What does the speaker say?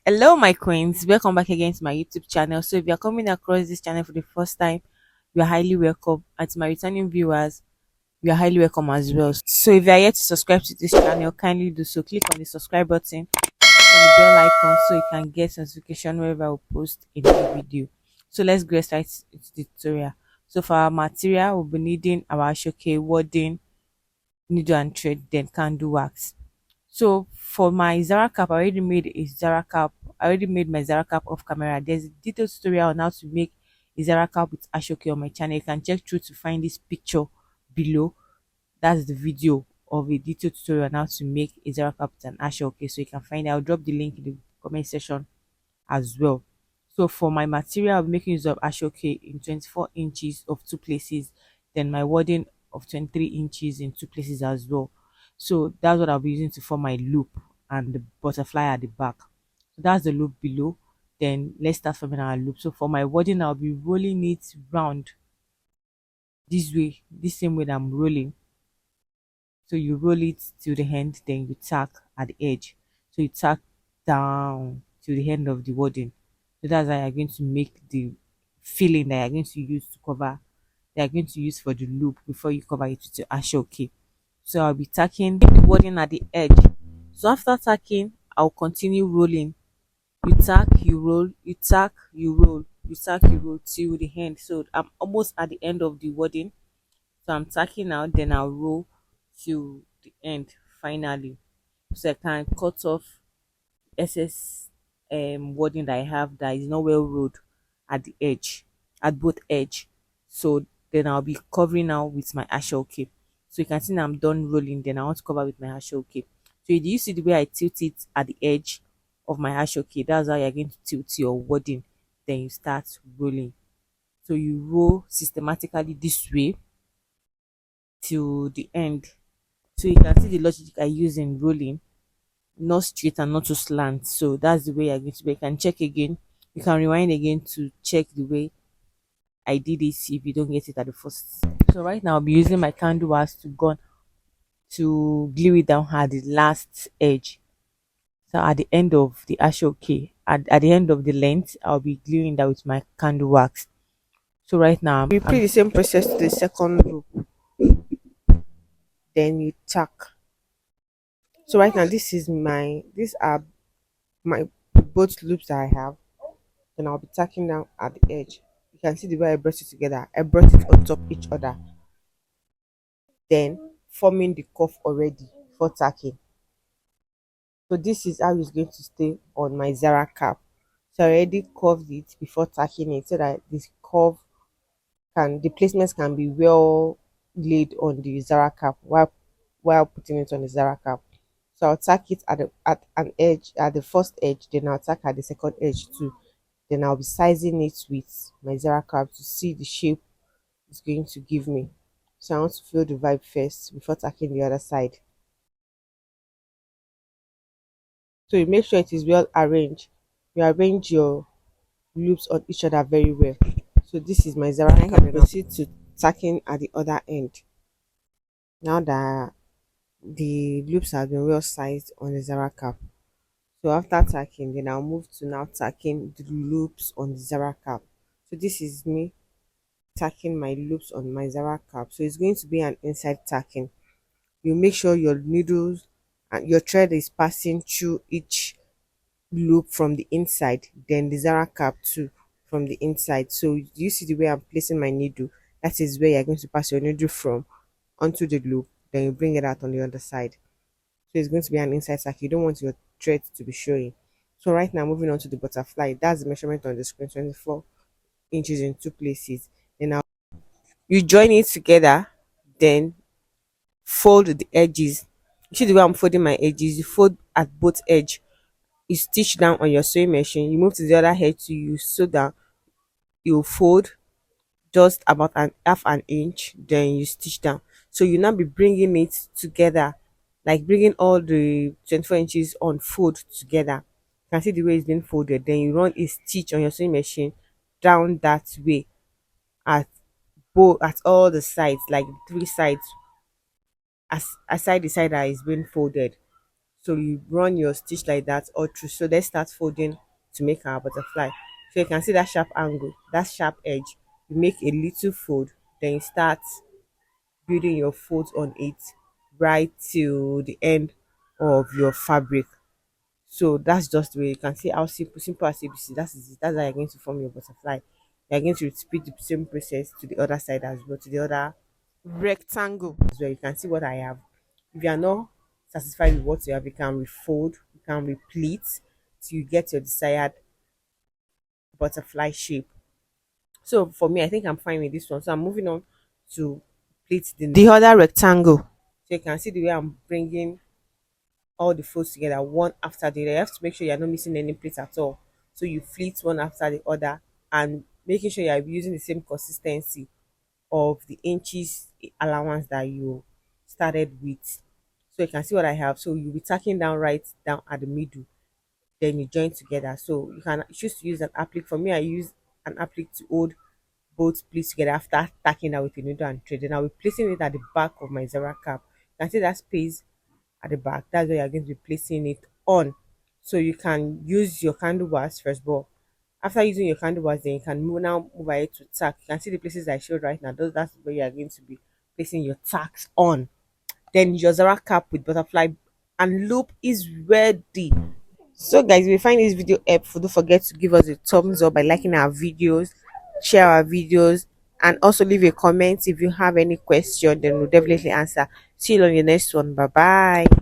Hello, my queens. Welcome back again to my YouTube channel. So, if you're coming across this channel for the first time, you are highly welcome. And to my returning viewers, you are highly welcome as well. So, if you are yet to subscribe to this channel, kindly do so. Click on the subscribe button, click on the bell icon so you can get notification whenever I will post a new video. So, let's get right into the tutorial. So, for our material, we'll be needing our asoke, wording, needle and thread, then candle wax. So for my Zaracap, I already made a Zaracap. I already made my Zaracap off camera. There's a detailed tutorial on how to make a Zaracap with Ashoke on my channel. You can check through to find this picture below. That's the video of a detailed tutorial on how to make a Zaracap with an Ashoke. So you can find it. I'll drop the link in the comment section as well. So for my material, I'll be making use of Ashoke in 24 inches of two places, then my wording of 23 inches in two places as well. So that's what I'll be using to form my loop and the butterfly at the back. So that's the loop below. Then let's start forming our loop. So for my wording, I'll be rolling it round this way, this same way that I'm rolling. So you roll it to the end, then you tack at the edge. So you tack down to the end of the wording. So that's how you're going to make the filling that you're going to use to cover, that you're going to use for the loop before you cover it with your ashoke. So I'll be tacking the wording at the edge. So after tacking, I'll continue rolling. You tack, you roll, you tack, you roll, you tack, you roll till the end. So I'm almost at the end of the wording. So I'm tacking out, then I'll roll till the end finally. So I can cut off excess wording that I have that is not well rolled at the edge, at both edge. So then I'll be covering now with my ashoke. So you can see now I'm done rolling, then I want to cover with my ashoke. So do you see the way I tilt it at the edge of my ashoke? That's how you're going to tilt your wording. Then you start rolling. So you roll systematically this way till the end. So you can see the logic I use in rolling, not straight and not too slant. So that's the way you're going to be. You can check again. You can rewind again to check the way I did it if you don't get it at the first. So right now I'll be using my candle wax to gun to glue it down at the last edge. So at the end of the ashoke, at the end of the length, I'll be gluing that with my candle wax. So right now we repeat the same process to the second loop. Then you tack. So right now these are my both loops that I have. Then I'll be tacking down at the edge. You can see the way I brought it together. I brought it on top each other, then forming the cuff already for tacking. So this is how it's going to stay on my Zara cap. So I already curved it before tacking it so that this curve the placements can be well laid on the Zara cap while putting it on the Zara cap. So I'll tack it at an edge, at the first edge, then I'll tack at the second edge too. Then I'll be sizing it with my Zara cap to see the shape it's going to give me. So I want to feel the vibe first before tacking the other side. So you make sure it is well arranged. You arrange your loops on each other very well. So this is my Zara cap. I proceed to tacking at the other end. Now that the loops have been well sized on the Zara cap. So after tacking, then I'll move to now tacking the loops on the Zara cap. So this is me tacking my loops on my Zara cap. So it's going to be an inside tacking. You make sure your needles and your thread is passing through each loop from the inside, then the Zara cap too from the inside. So you see the way I'm placing my needle? That is where you're going to pass your needle from onto the loop, then you bring it out on the other side. So it's going to be an inside tack. You don't want your thread to be showing. So right now moving on to the butterfly. That's the measurement on the screen, 24 inches in two places. Then now you join it together, then fold the edges. You see the way I'm folding my edges? You fold at both edge. You stitch down on your sewing machine. You move to the other edge to you sew down. You fold just about an half an inch, then you stitch down. So you now be bringing it together, like bringing all the 24 inches on fold together. You can see the way it's been folded. Then you run a stitch on your sewing machine down that way at both, at all the sides, like three sides, as aside the side that is being folded. So you run your stitch like that all through. So let's start folding to make our butterfly. So you can see that sharp angle, that sharp edge. You make a little fold, then you start building your folds on it right till the end of your fabric. So that's just the way you can see how simple as ABC. That's it. That's how you're going to form your butterfly. You're going to repeat the same process to the other side as well, to the other rectangle as well. You can see what I have. If you are not satisfied with what you have, you can refold, you can replete till you get your desired butterfly shape. So for me, I think I'm fine with this one. So I'm moving on to plait the other rectangle. So you can see the way I'm bringing all the folds together one after the other. You have to make sure you're not missing any plates at all. So you fleet one after the other and making sure you're using the same consistency of the inches allowance that you started with. So you can see what I have. So you'll be tacking down right down at the middle, then you join together. So you can choose to use an applique. For me, I use an applique to hold both pleats together after tacking that with a needle and thread. Then I'll be placing it at the back of my Zara cap. You can see that space at the back. That's where you're going to be placing it on. So you can use your candle bars first, but after using your candle bars, then you can move ahead to tack. You can see the places I showed right now. That's where you are going to be placing your tacks on. Then your Zara cap with butterfly and loop is ready. So guys, if you find this video helpful, don't forget to give us a thumbs up by liking our videos, share our videos, and also leave a comment if you have any question. Then we'll definitely answer. See you on the next one. Bye bye.